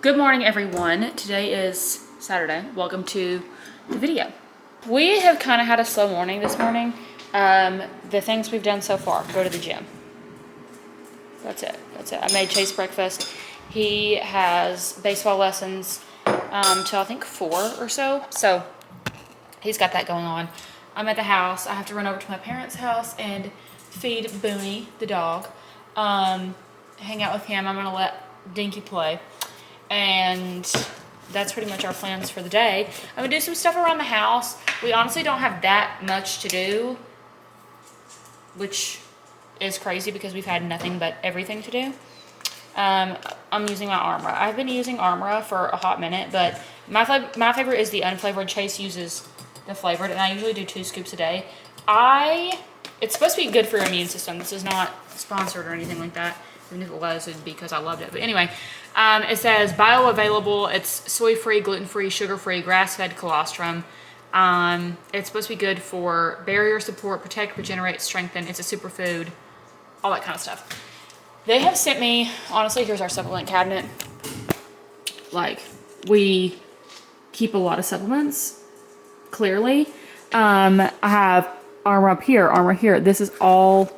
Good morning, everyone. Today is Saturday. Welcome to the video. We have kind of had a slow morning this morning. The things we've done so far: go to the gym. That's it. I made Chase breakfast. He has baseball lessons till I think 4 or so. So he's got that going on. I'm at the house. I have to run over to my parents' house and feed Booney, the dog. Hang out with him. I'm gonna let Dinky play. And that's pretty much our plans for the day. I'm gonna do some stuff around the house. We honestly don't have that much to do, which is crazy because we've had nothing but everything to do. I'm using my Armra. I've been using Armra for a hot minute, but my favorite is the unflavored. Chase uses the flavored, and I usually do 2 scoops a day. It's supposed to be good for your immune system. This is not sponsored or anything like that. Even if it was, it'd be because I loved it. But anyway, it says bioavailable. It's soy-free, gluten-free, sugar-free, grass-fed colostrum. It's supposed to be good for barrier support, protect, regenerate, strengthen. It's a superfood, all that kind of stuff. They have sent me, honestly, here's our supplement cabinet. Like, we keep a lot of supplements, clearly. I have Armra up here, Armra here. This is all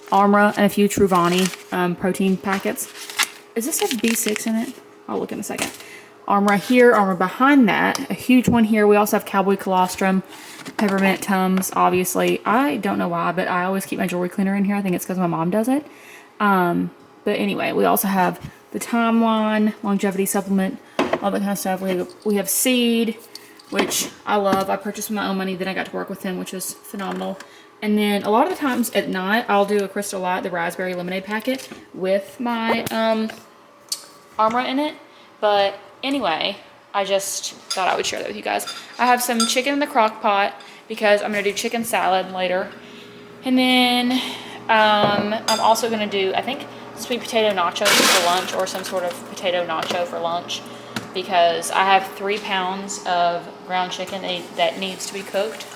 Armra and a few Truvani protein packets. Is this have B6 in it? I'll look in a second. Armra here, Armra behind that, a huge one here. We also have Cowboy Colostrum, Peppermint Tums, obviously. I don't know why, but I always keep my jewelry cleaner in here. I think it's because my mom does it. But anyway, we also have the Timeline, longevity supplement, all that kind of stuff. We have Seed, which I love. I purchased with my own money, then I got to work with him, which was phenomenal. And then a lot of the times at night, I'll do a Crystal Light, the raspberry lemonade packet with my Armra in it. But anyway, I just thought I would share that with you guys. I have some chicken in the crock pot because I'm going to do chicken salad later. And then I'm also going to do, I think, sweet potato nachos for lunch, or some sort of potato nacho for lunch, because I have 3 pounds of ground chicken that needs to be cooked.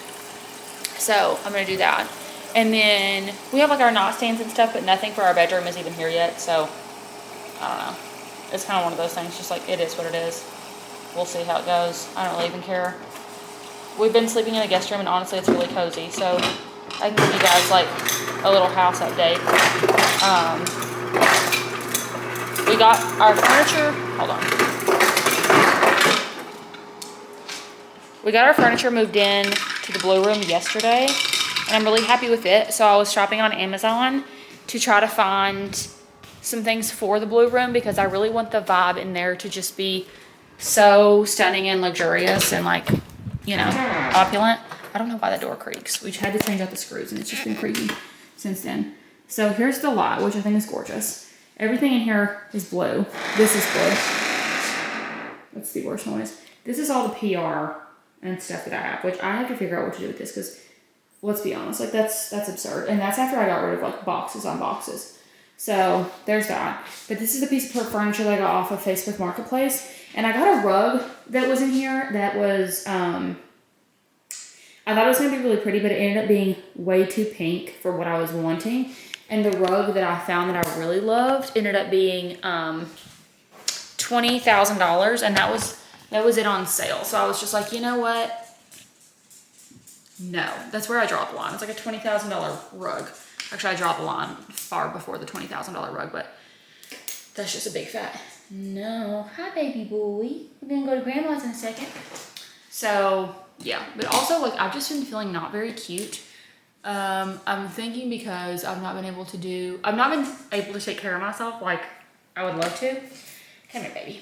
So I'm going to do that. And then we have like our nightstands and stuff, but nothing for our bedroom is even here yet. So I don't know. It's kind of one of those things, just like it is what it is. We'll see how it goes. I don't really even care. We've been sleeping in the guest room, and honestly it's really cozy. So I can give you guys like a little house update. We got our furniture. Hold on. We got our furniture moved in to the blue room yesterday, and I'm really happy with it. So I was shopping on Amazon to try to find some things for the blue room, because I really want the vibe in there to just be so stunning and luxurious and, like, you know, opulent. I don't know why that door creaks. We had to change out the screws, and it's just been creaking since then. So here's the lot, which I think is gorgeous. Everything in here is blue. This is blue. That's the worst noise. This is all the PR and stuff that I have, which I have to figure out what to do with this, because let's be honest, like that's absurd. And that's after I got rid of like boxes on boxes. So there's that. But this is the piece of furniture that I got off of Facebook Marketplace. And I got a rug that was in here that was, I thought it was going to be really pretty, but it ended up being way too pink for what I was wanting. And the rug that I found that I really loved ended up being $20,000, and that was it on sale. So I was just like, you know what? No, that's where I draw the line. It's like a $20,000 rug. Actually, I draw the line far before the $20,000 rug, but that's just a big fat no. Hi, baby boy. We're gonna go to grandma's in a second. So yeah, but also like I've just been feeling not very cute. I'm thinking because I've not been able to take care of myself like I would love to. Come here, baby.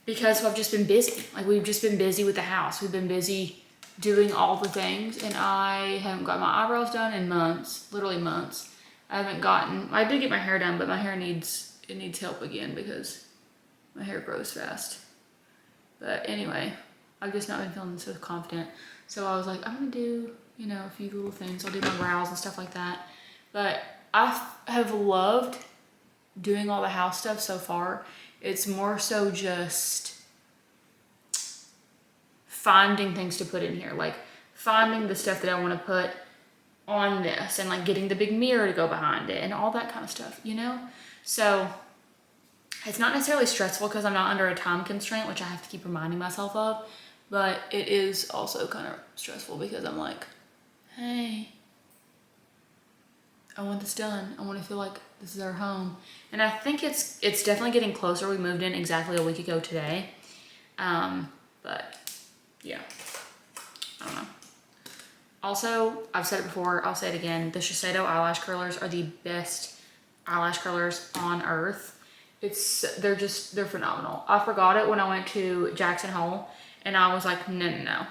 Because I've just been busy. Like, we've just been busy with the house. We've been busy doing all the things, and I haven't got my eyebrows done in months, literally months. I did get my hair done, but my hair needs help again because my hair grows fast. But anyway, I've just not been feeling so confident. So I was like, I'm gonna do, you know, a few little things. I'll do my brows and stuff like that. But I have loved doing all the house stuff so far. It's more so just finding things to put in here, like finding the stuff that I want to put on this, and like getting the big mirror to go behind it and all that kind of stuff, you know? So It's not necessarily stressful because I'm not under a time constraint, which I have to keep reminding myself of, but it is also kind of stressful because I'm like, hey, I want this done. I want to feel like this is our home. And I think it's definitely getting closer. We moved in exactly a week ago today. But yeah, I don't know. Also, I've said it before, I'll say it again. The Shiseido eyelash curlers are the best eyelash curlers on earth. They're phenomenal. I forgot it when I went to Jackson Hole and I was like, no.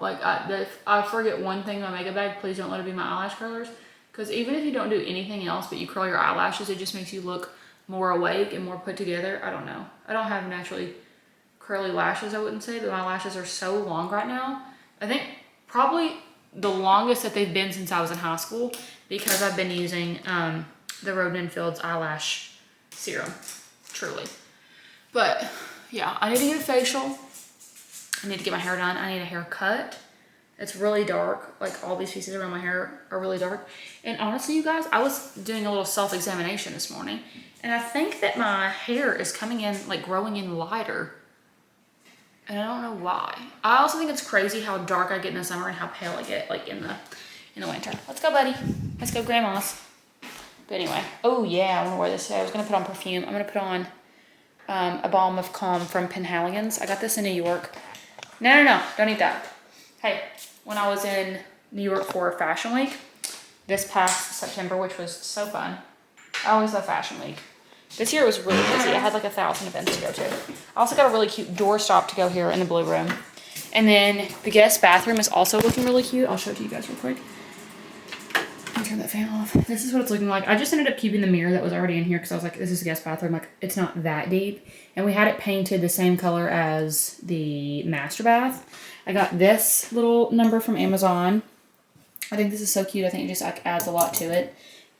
Like I forget one thing in my makeup bag, please don't let it be my eyelash curlers. Because even if you don't do anything else but you curl your eyelashes, it just makes you look more awake and more put together. I don't know. I don't have naturally curly lashes, I wouldn't say, but my lashes are so long right now. I think probably the longest that they've been since I was in high school because I've been using the Roden & Fields eyelash serum, truly. But yeah, I need to get a facial. I need to get my hair done. I need a haircut. It's really dark. Like all these pieces around my hair are really dark. And honestly, you guys, I was doing a little self-examination this morning and I think that my hair is coming in, like growing in lighter. And I don't know why. I also think it's crazy how dark I get in the summer and how pale I get like in the winter. Let's go, buddy. Let's go, grandma's. But anyway, oh yeah, I want to wear this today. I was gonna put on perfume. I'm gonna put on a Balm of Calm from Penhaligon's. I got this in New York. No, don't eat that. Hey, when I was in New York for Fashion Week this past September, which was so fun. I always love Fashion Week. This year was really busy. I had like 1,000 events to go to. I also got a really cute doorstop to go here in the blue room. And then the guest bathroom is also looking really cute. I'll show it to you guys real quick. I'll turn that fan off. This is what it's looking like. I just ended up keeping the mirror that was already in here because I was like, this is the guest bathroom. Like, it's not that deep. And we had it painted the same color as the master bath. I got this little number from Amazon. I think this is so cute. I think it just like adds a lot to it.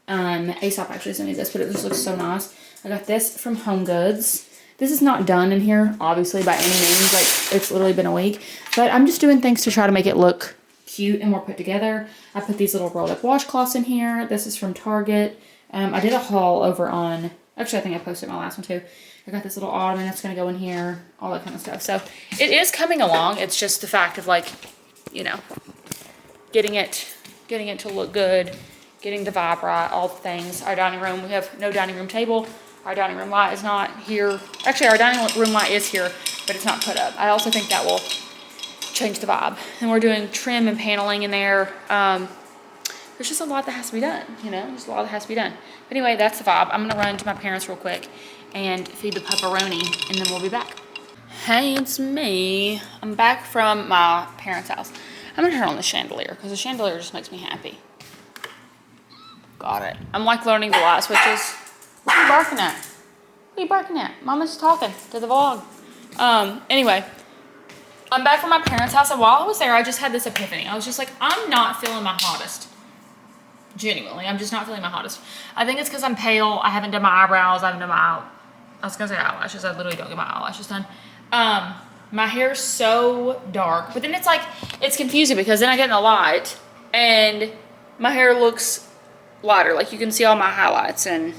Aesop actually sent me this, but it just looks so nice. I got this from Home Goods. This is not done in here, obviously, by any means. Like, it's literally been a week. But I'm just doing things to try to make it look cute and more put together. I put these little rolled up washcloths in here. This is from Target. I did a haul over on... Actually, I think I posted my last one, too. I got this little ottoman that's going to go in here. All that kind of stuff. So, it is coming along. It's just the fact of, like, you know, getting it to look good. Getting the vibe right, all the things. Our dining room, we have no dining room table. Our dining room light is not here. Actually, our dining room light is here, but it's not put up. I also think that will change the vibe. And we're doing trim and paneling in there. There's just a lot that has to be done, you know? There's a lot that has to be done. But anyway, that's the vibe. I'm gonna run to my parents real quick and feed the pepperoni, and then we'll be back. Hey, it's me. I'm back from my parents' house. I'm gonna turn on the chandelier, because the chandelier just makes me happy. Got it. I'm like learning the light switches. What are you barking at? What are you barking at? Mama's talking to the vlog. Anyway, I'm back from my parents' house, and while I was there, I just had this epiphany. I was just like, I'm not feeling my hottest. Genuinely, I'm just not feeling my hottest. I think it's because I'm pale. I haven't done my eyebrows. I haven't done I was gonna say eyelashes. I literally don't get my eyelashes done. My hair's so dark, but then it's like, it's confusing because then I get in the light, and my hair looks lighter. Like, you can see all my highlights and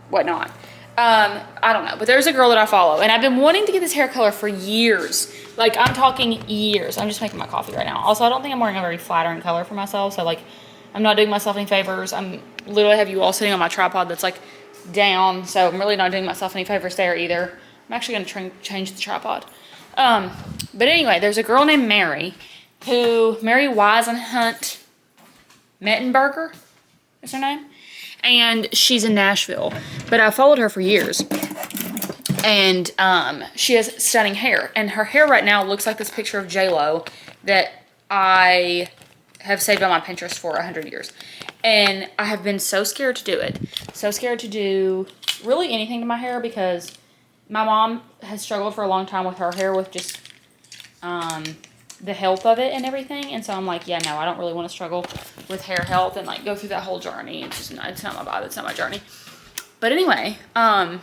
whatnot. I don't know, but there's a girl that I follow, and I've been wanting to get this hair color for years. Like, I'm talking years. I'm just making my coffee right now. Also, I don't think I'm wearing a very flattering color for myself, so like, I'm not doing myself any favors. I'm literally have you all sitting on my tripod that's like down, so I'm really not doing myself any favors there either. I'm actually gonna change the tripod. But anyway, there's a girl named Mary Weisenhunt Mettenberger is her name, and she's in Nashville, but I followed her for years, and she has stunning hair, and her hair right now looks like this picture of J-Lo that I have saved on my Pinterest for 100 years, and I have been so scared to do it, so scared to do really anything to my hair, because my mom has struggled for a long time with her hair, with just the health of it and everything, and so I'm like, yeah, no, I don't really want to struggle with hair health and like go through that whole journey. It's just not, it's not my vibe, it's not my journey. But anyway, her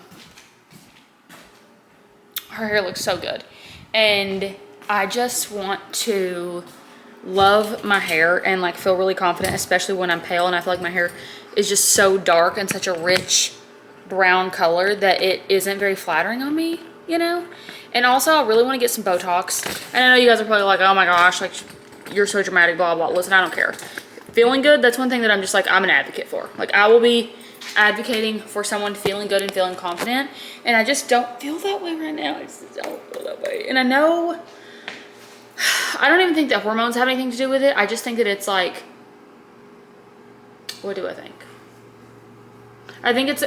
hair looks so good, and I just want to love my hair and like feel really confident, especially when I'm pale, and I feel like my hair is just so dark and such a rich brown color that it isn't very flattering on me, you know? And also, I really want to get some Botox. And I know you guys are probably like, oh my gosh, like, you're so dramatic, blah, blah. Listen, I don't care. Feeling good, that's one thing that I'm just like, I'm an advocate for. Like, I will be advocating for someone feeling good and feeling confident. And I just don't feel that way right now. I just don't feel that way. And I know, I don't even think that hormones have anything to do with it. I just think that it's like, what do I think? I think it's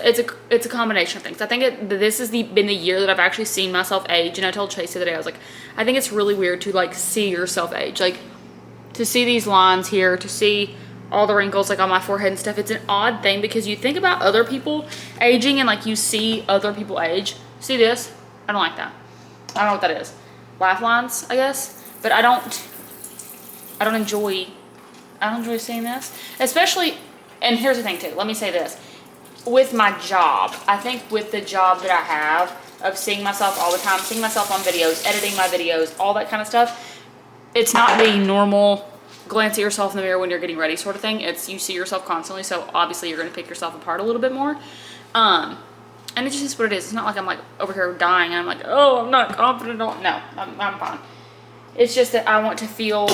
a combination of things. I think this has been the year that I've actually seen myself age. And I told Chase the other day, I was like, I think it's really weird to like see yourself age. Like to see these lines here, to see all the wrinkles like on my forehead and stuff. It's an odd thing because you think about other people aging and like you see other people age. See this? I don't like that. I don't know what that is. Laugh lines, I guess. But I don't enjoy seeing this. Especially, and here's the thing too. Let me say this. With my job, I think with the job that I have of seeing myself all the time, seeing myself on videos, editing my videos, all that kind of stuff, it's not the normal glance at yourself in the mirror when you're getting ready sort of thing. It's you see yourself constantly, so obviously you're going to pick yourself apart a little bit more. And it just is what it is. It's not like I'm like over here dying and I'm like, oh, I'm not confident. No, I'm fine. It's just that I want to feel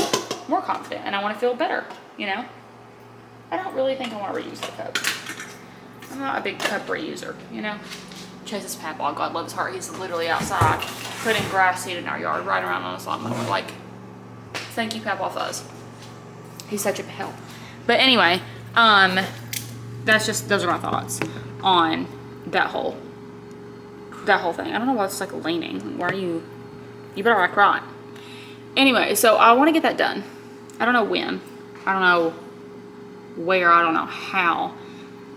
more confident and I want to feel better, you know? I don't really think I want to reuse that cup. I'm not a big cup reuser, you know? Chase's Papaw, God love his heart, he's literally outside putting grass seed in our yard, right around on his lawnmower. Like, thank you, Papaw Fuzz. He's such a help. But anyway, those are my thoughts on that whole thing. I don't know why it's like leaning. Why are you better act right. Anyway, so I want to get that done. I don't know when. I don't know where. I don't know how.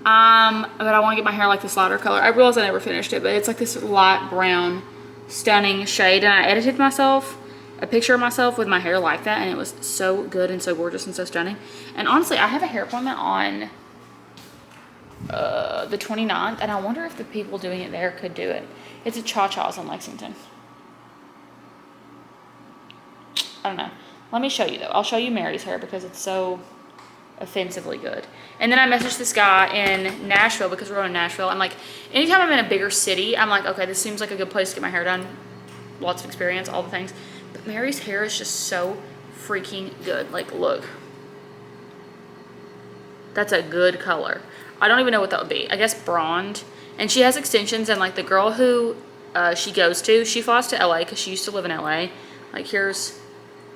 But I want to get my hair like this lighter color. I realize I never finished it, but it's like this light brown, stunning shade. And I edited myself, a picture of myself with my hair like that, and it was so good and so gorgeous and so stunning. And honestly, I have a hair appointment on the 29th, and I wonder if the people doing it there could do it. It's a Cha-Cha's in Lexington. I don't know. Let me show you, though. I'll show you Mary's hair because it's so offensively good. And then I messaged this guy in Nashville because we're going to Nashville. I'm like, anytime I'm in a bigger city, I'm like, okay, this seems like a good place to get my hair done. Lots of experience, all the things. But Mary's hair is just so freaking good. Like, look. That's a good color. I don't even know what that would be. I guess blonde. And she has extensions, and like the girl who she goes to, she flies to LA because she used to live in LA. Like, here's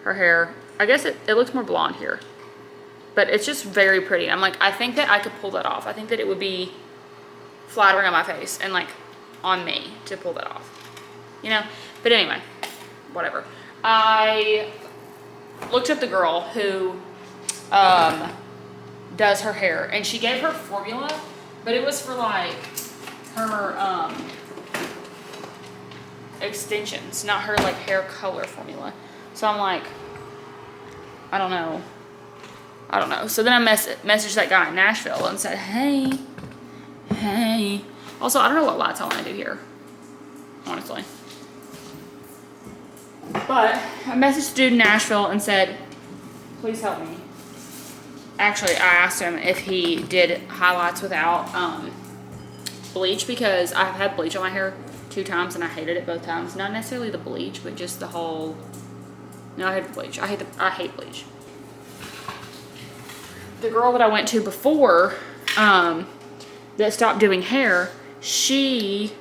her hair. I guess it looks more blonde here. But it's just very pretty. I'm like, I think that I could pull that off. I think that it would be flattering on my face and like on me to pull that off. You know? But anyway, whatever. I looked up the girl who does her hair, and she gave her formula, but it was for like her extensions, not her like hair color formula. So I'm like, I don't know. So then I messaged that guy in Nashville and said, hey. Also, I don't know what lights I want to do here, honestly. But I messaged the dude in Nashville and said, please help me. Actually, I asked him if he did highlights without bleach, because I've had bleach on my hair 2 times and I hated it both times. Not necessarily the bleach, but just the whole... No, I hate bleach. I hate bleach. The girl that I went to before that stopped doing hair, she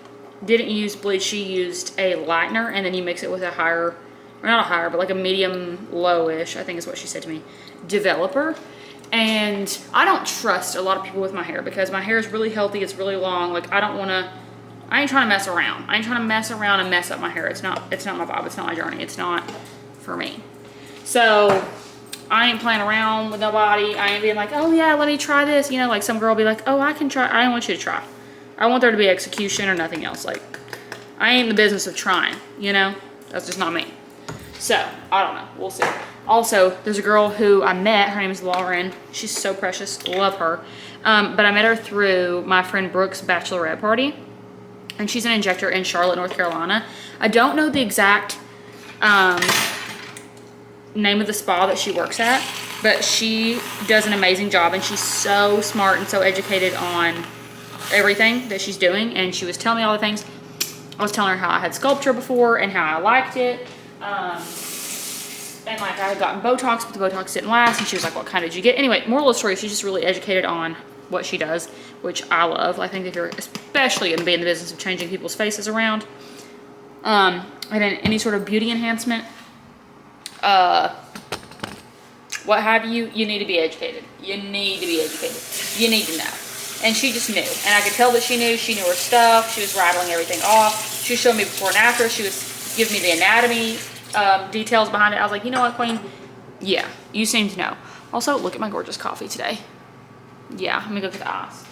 didn't use bleach. She used a lightener, and then you mix it with a higher, or not a higher, but like a medium lowish, I think is what she said to me, developer. And I don't trust a lot of people with my hair because my hair is really healthy. It's really long. Like, I ain't trying to mess around. I ain't trying to mess around and mess up my hair. It's not my vibe. It's not my journey. It's not for me. So I ain't playing around with nobody. I ain't being like, oh yeah, let me try this. You know, like some girl will be like, oh, I can try. I don't want you to try. I want there to be execution or nothing else. Like, I ain't in the business of trying, you know? That's just not me. So, I don't know. We'll see. Also, there's a girl who I met. Her name is Lauren. She's so precious. Love her. But I met her through my friend Brooke's bachelorette party. And she's an injector in Charlotte, North Carolina. I don't know the exact name of the spa that she works at, but she does an amazing job, and she's so smart and so educated on everything that she's doing, and she was telling me all the things. I was telling her how I had sculpture before and how I liked it. And like I had gotten Botox, but the Botox didn't last. And she was like, what kind did you get? Anyway, moral of the story, she's just really educated on what she does, which I love. I think if you're especially going to be in the business of changing people's faces around, and then any sort of beauty enhancement, what have you, you need to be educated. You need to be educated. You need to know. And she just knew. And I could tell that she knew her stuff. She was rattling everything off. She showed me before and after. She was giving me the anatomy details behind it. I was like, you know what, Queen? Yeah, you seem to know. Also, look at my gorgeous coffee today. Yeah, let me look at the eyes.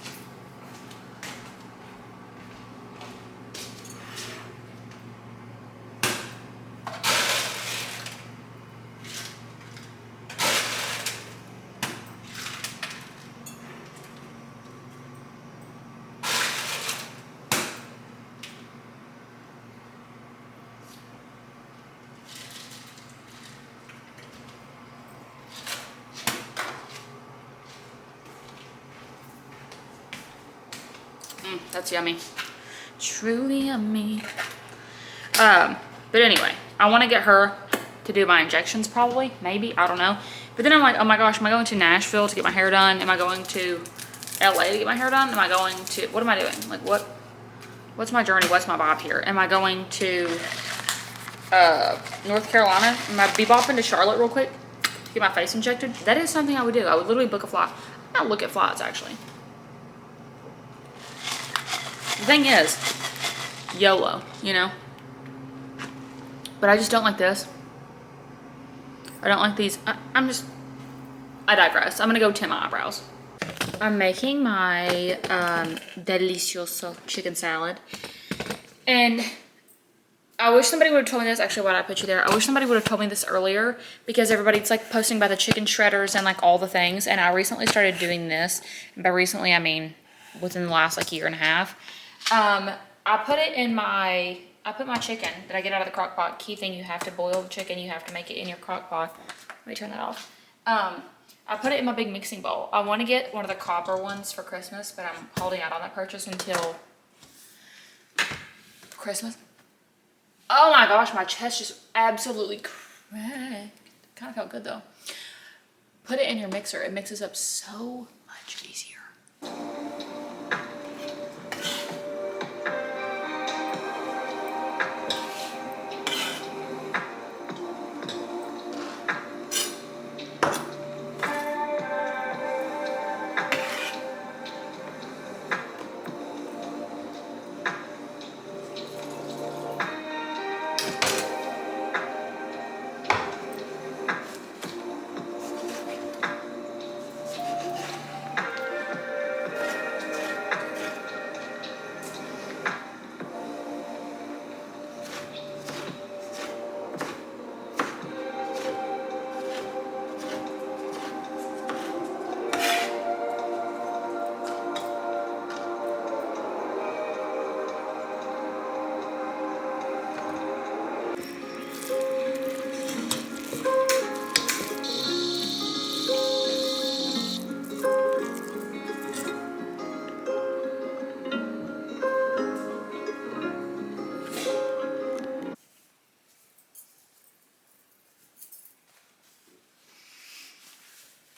That's yummy. Truly yummy. But anyway, I want to get her to do my injections probably, maybe, I don't know. But then I'm like, oh my gosh, am I going to Nashville to get my hair done? Am I going to LA to get my hair done? Am I going to, what am I doing? Like what's my journey? What's my vibe here? Am I going to North Carolina? Am I bebopping to Charlotte real quick to get my face injected? That is something I would do. I would literally book a flight. I don't look at flights actually. The thing is, YOLO, you know? But I just don't like this. I don't like these. I digress. I'm gonna go tint my eyebrows. I'm making my delicioso chicken salad. And I wish somebody would have told me this. Actually, why did I put you there? I wish somebody would have told me this earlier, because everybody's like posting about the chicken shredders and like all the things. And I recently started doing this. And by recently, I mean within the last like year and a half. I put my chicken that I get out of the crock pot. Key thing, you have to boil the chicken. You have to make it in your crock pot. Let me turn that off. I put it in my big mixing bowl. I want to get one of the copper ones for Christmas, but I'm holding out on that purchase until Christmas. Oh my gosh, my chest just absolutely cracked. Kind of felt good though. Put it in your mixer. It mixes up so much easier.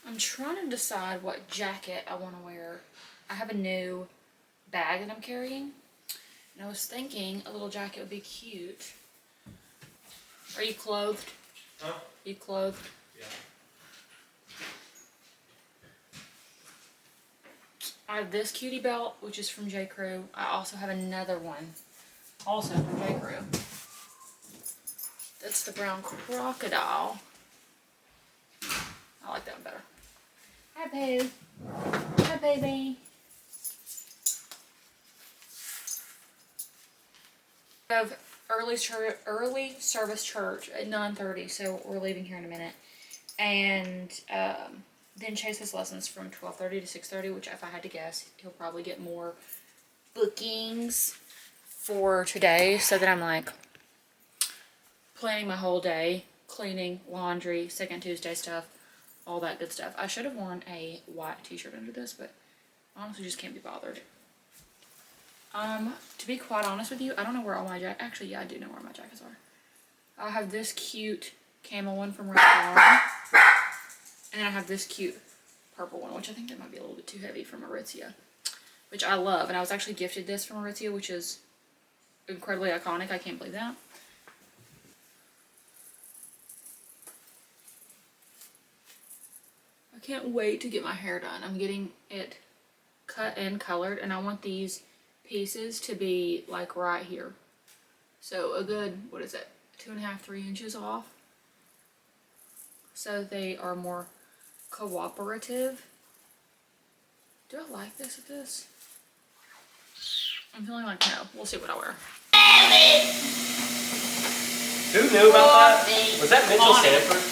I'm trying to decide what jacket I want to wear. I have a new bag that I'm carrying, and I was thinking a little jacket would be cute. Are you clothed? Huh? Are you clothed? Yeah. I have this cutie belt, which is from J. Crew. I also have another one, also from J. Crew. That's the brown crocodile. I like that one better. Hi, Pooh. Hi, baby. We have early service church at 9:30, so we're leaving here in a minute. And then Chase has lessons from 12:30 to 6:30, which if I had to guess, he'll probably get more bookings for today. So that I'm like planning my whole day, cleaning, laundry, second Tuesday stuff, all that good stuff. I should have worn a white t-shirt under this, but honestly just can't be bothered. To be quite honest with you, I don't know where all my jackets, actually, yeah, I do know where my jackets are. I have this cute camel one from REVOLVE, and then I have this cute purple one, which I think that might be a little bit too heavy from Aritzia, which I love. And I was actually gifted this from Aritzia, which is incredibly iconic. I can't believe that. I can't wait to get my hair done. I'm getting it cut and colored, and I want these pieces to be like right here. So a good, what is it, 2.5, 3 inches off. So they are more cooperative. Do I like this with this? I'm feeling like no. We'll see what I wear. Who knew about that? Was that Mitchell Sanford?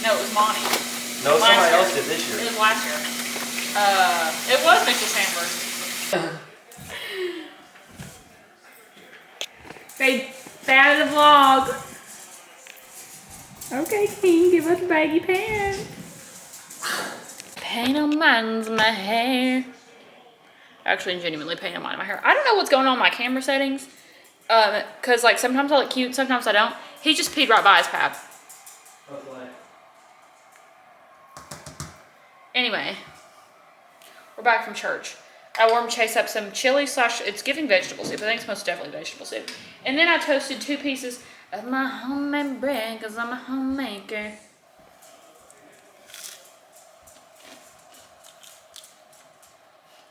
No, it was Monty. No, somebody else did this year. It was last year. It was Mitchell Sanford. They out of the vlog. Okay, King, give us baggy pants. Pain on mine's my hair. Actually, genuinely pain on mine my hair. I don't know what's going on in my camera settings. Cause like sometimes I look cute, sometimes I don't. He just peed right by his pad. Anyway, we're back from church. I warmed Chase up some chili slash, it's giving vegetable soup. I think it's most definitely vegetable soup. And then I toasted 2 pieces of my homemade bread because I'm a homemaker.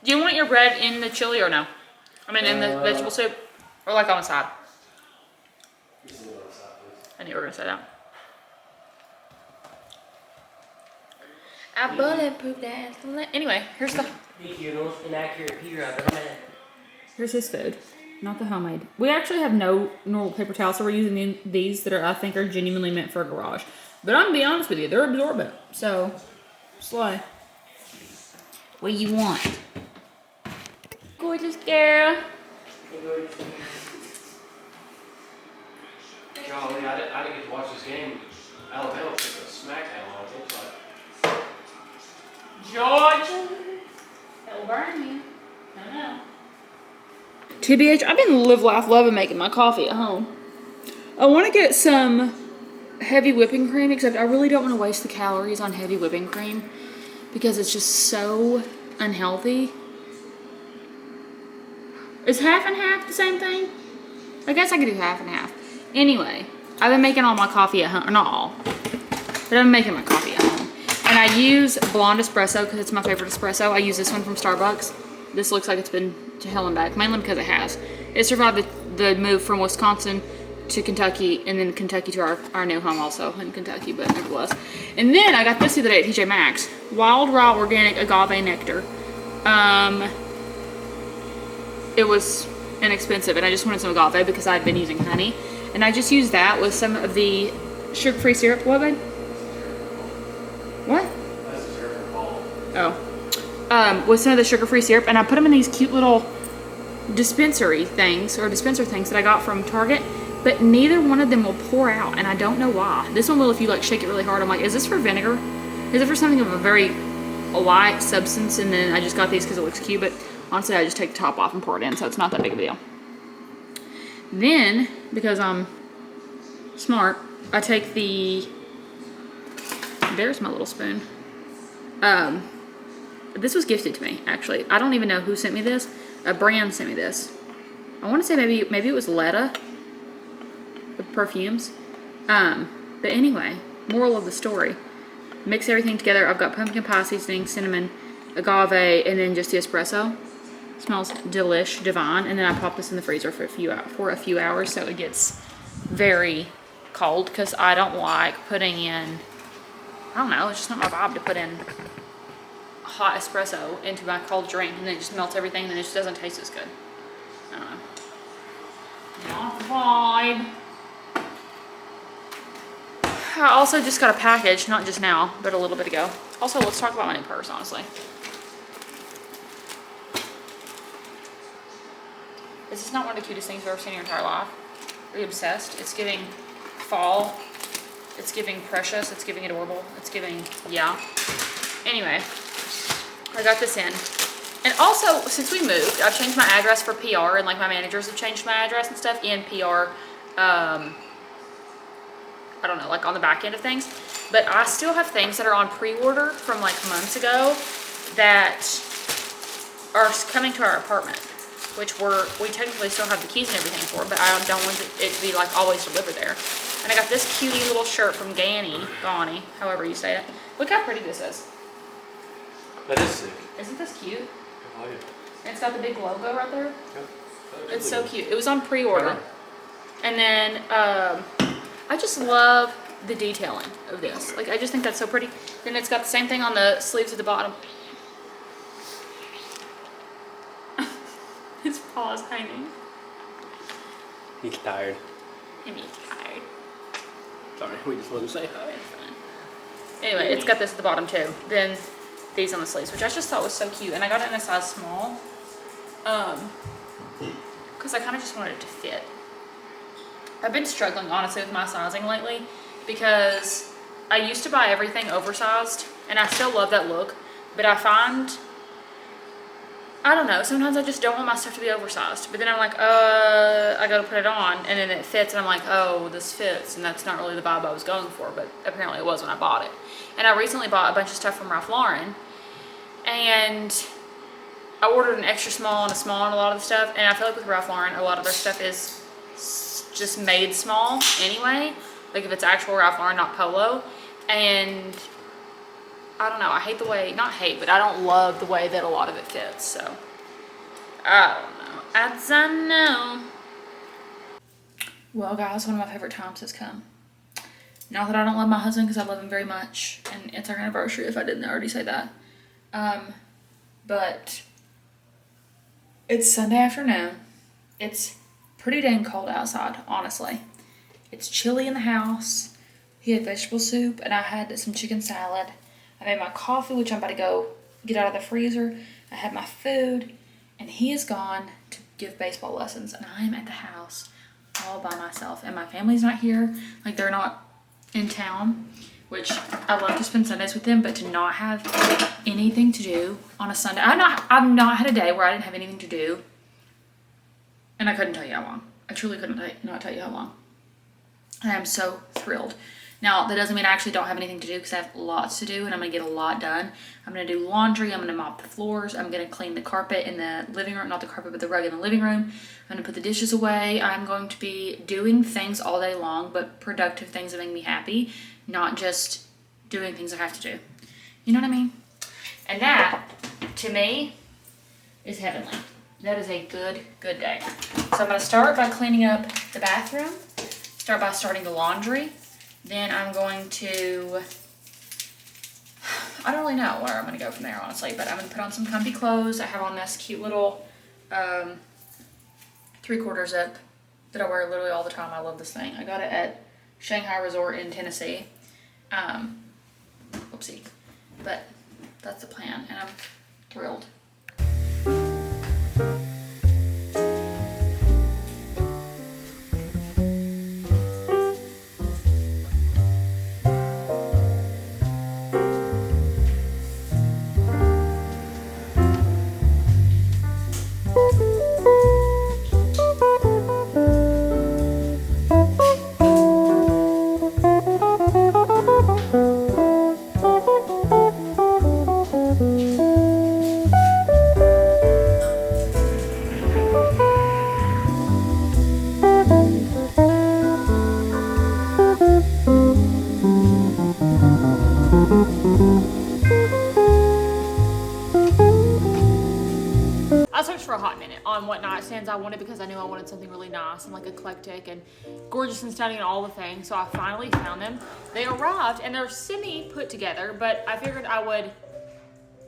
Do you want your bread in the chili or no? I mean in the vegetable soup? Or like on the side? I knew you were going to say that. I bulletproof that. Anyway, here's the... inaccurate Peter I've ever met. Here's his food. Not the homemade. We actually have no normal paper towels, so we're using these that are, I think, are genuinely meant for a garage. But I'm gonna be honest with you, they're absorbent. So, slay. What do you want? Gorgeous girl. Golly, I didn't get to watch this game. Alabama took a smackdown on it. Georgia. That will burn you. I know. TBH, I've been live, laugh, loving making my coffee at home. I want to get some heavy whipping cream, except I really don't want to waste the calories on heavy whipping cream because it's just so unhealthy. Is half and half the same thing? I guess I could do half and half. Anyway, I've been making all my coffee at home. Or not all, but I've been making my coffee at home. And I use blonde espresso because it's my favorite espresso. I use this one from Starbucks. This looks like it's been to hell and back, mainly because it has. It survived the move from Wisconsin to Kentucky, and then Kentucky to our new home also in Kentucky, but nevertheless. And then I got this the other day at TJ Maxx. Wild Raw Organic Agave Nectar. It was inexpensive, and I just wanted some agave because I'd been using honey. And I just used that with some of the sugar-free syrup. What, babe? What? That's the syrup ball. Oh. With some of the sugar-free syrup, and I put them in these cute little dispenser things that I got from Target, but neither one of them will pour out, and I don't know why. This one will if you like shake it really hard. I'm like, is this for vinegar? Is it for something of a very light substance? And then I just got these because it looks cute, but honestly I just take the top off and pour it in, so it's not that big of a deal. Then, because I'm smart, I take there's my little spoon. This was gifted to me, actually. I don't even know who sent me this. A brand sent me this. I want to say maybe it was Letta with perfumes. But anyway, moral of the story. Mix everything together. I've got pumpkin pie seasoning, cinnamon, agave, and then just the espresso. Smells delish, divine. And then I pop this in the freezer for a few hours so it gets very cold, because I don't like putting in, I don't know, it's just not my vibe to put in hot espresso into my cold drink and then it just melts everything and then it just doesn't taste as good. I don't know. Not the vibe. I also just got a package, not just now, but a little bit ago. Also, let's talk about my new purse, honestly. This is not one of the cutest things you've ever seen in your entire life. Are you obsessed? It's giving fall. It's giving precious. It's giving adorable. It's giving, yeah. Anyway, I got this in. And also, since we moved, I've changed my address for PR, and like my managers have changed my address and stuff in PR. I don't know, like on the back end of things. But I still have things that are on pre-order from like months ago that are coming to our apartment, which we technically still have the keys and everything for, but I don't want it to be like always delivered there. And I got this cutie little shirt from Gani, however you say it. Look how pretty this is. That is sick. Isn't this cute? I like it. And it's got the big logo right there. Yep. It's so cute. It was on pre-order. And then I just love the detailing of this. Like, I just think that's so pretty. Then it's got the same thing on the sleeves at the bottom. His paw's hanging. He's tired. And he's tired. Sorry, we just wanted to say hi. Anyway, it's got this at the bottom too. Then these on the sleeves, which I just thought was so cute. And I got it in a size small. Because I kind of just wanted it to fit. I've been struggling, honestly, with my sizing lately because I used to buy everything oversized, and I still love that look, but I find, I don't know, sometimes I just don't want my stuff to be oversized, but then I'm like, I gotta put it on, and then it fits, and I'm like, oh, this fits, and that's not really the vibe I was going for, but apparently it was when I bought it. And I recently bought a bunch of stuff from Ralph Lauren, and I ordered an extra small and a small and a lot of the stuff, and I feel like with Ralph Lauren, a lot of their stuff is just made small anyway, like if it's actual Ralph Lauren, not Polo. And I don't know, I hate the way, not hate, but I don't love the way that a lot of it fits, so I don't know. As I know. Well guys, one of my favorite times has come. Not that I don't love my husband, because I love him very much, and it's our anniversary if I didn't already say that. But it's Sunday afternoon. It's pretty dang cold outside, honestly. It's chilly in the house. He had vegetable soup, and I had some chicken salad. I made my coffee, which I'm about to go get out of the freezer. I had my food, and he is gone to give baseball lessons, and I am at the house all by myself, and my family's not here. Like, they're not in town, which I love to spend Sundays with them, but to not have anything to do on a Sunday. I've not had a day where I didn't have anything to do. And I couldn't tell you how long. I truly couldn't not tell you how long. I am so thrilled. Now, that doesn't mean I actually don't have anything to do, because I have lots to do and I'm going to get a lot done. I'm going to do laundry. I'm going to mop the floors. I'm going to clean the carpet in the living room. Not the carpet, but the rug in the living room. I'm going to put the dishes away. I'm going to be doing things all day long, but productive things that make me happy. Not just doing things I have to do. You know what I mean? And that, to me, is heavenly. That is a good day. So I'm going to start by cleaning up the bathroom. Start by starting the laundry. Then I'm going to, I don't really know where I'm going to go from there, honestly. But I'm going to put on some comfy clothes. I have on this cute little 3/4 zip that I wear literally all the time. I love this thing. I got it at Shanghai Resort in Tennessee. Whoopsie. But that's the plan, and I'm thrilled. I searched for a hot minute on what nightstands I wanted, because I knew I wanted something really nice and like eclectic and gorgeous and stunning and all the things. So I finally found them. They arrived and they're semi put together, but I figured I would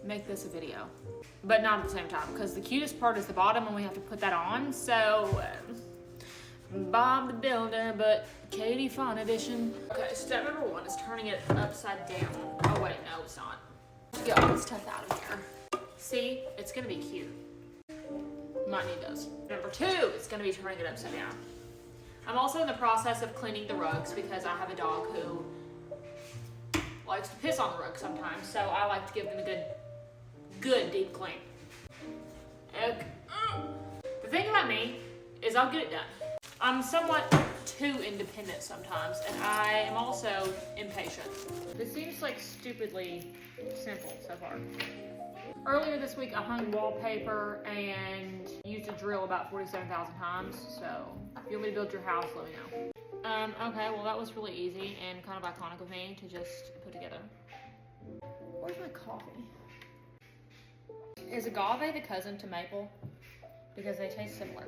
make this a video, but not at the same time, because the cutest part is the bottom and we have to put that on. So Bob the Builder, but Katie Fawn edition. Okay, step number 1 is turning it upside down. Oh wait, no, it's not. Get all this stuff out of here. See, it's gonna be cute. Might need those. Number 2 is going to be turning it upside down. I'm also in the process of cleaning the rugs, because I have a dog who likes to piss on the rug sometimes, so I like to give them a good deep clean. quick. The thing about me is I'll get it done. I'm somewhat too independent sometimes, and I am also impatient. This seems like stupidly simple so far. Earlier this week, I hung wallpaper and used a drill about 47,000 times, so if you want me to build your house, let me know. Okay, well that was really easy and kind of iconic of me to just put together. Where's my coffee? Is agave the cousin to maple? Because they taste similar.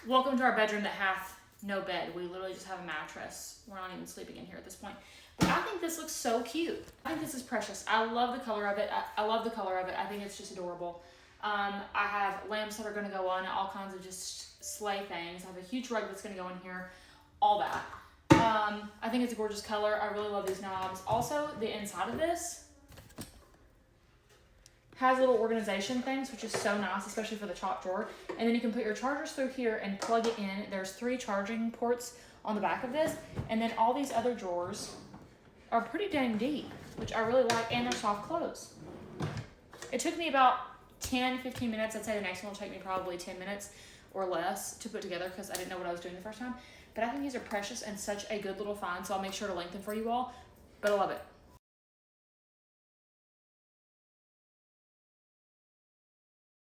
Welcome to our bedroom that hath no bed. We literally just have a mattress. We're not even sleeping in here at this point. But I think this looks so cute. I think this is precious. I love the color of it. I love the color of it. I think it's just adorable. I have lamps that are gonna go on, all kinds of just sleigh things. I have a huge rug that's gonna go in here, all that. I think it's a gorgeous color. I really love these knobs. Also, the inside of this has little organization things, which is so nice, especially for the top drawer. And then you can put your chargers through here and plug it in. There's 3 charging ports on the back of this. And then all these other drawers are pretty dang deep, which I really like, and they're soft close. It took me about 10-15 minutes. I'd say the next one will take me probably 10 minutes or less to put together because I didn't know what I was doing the first time. But I think these are precious and such a good little find, so I'll make sure to link them for you all. But I love it.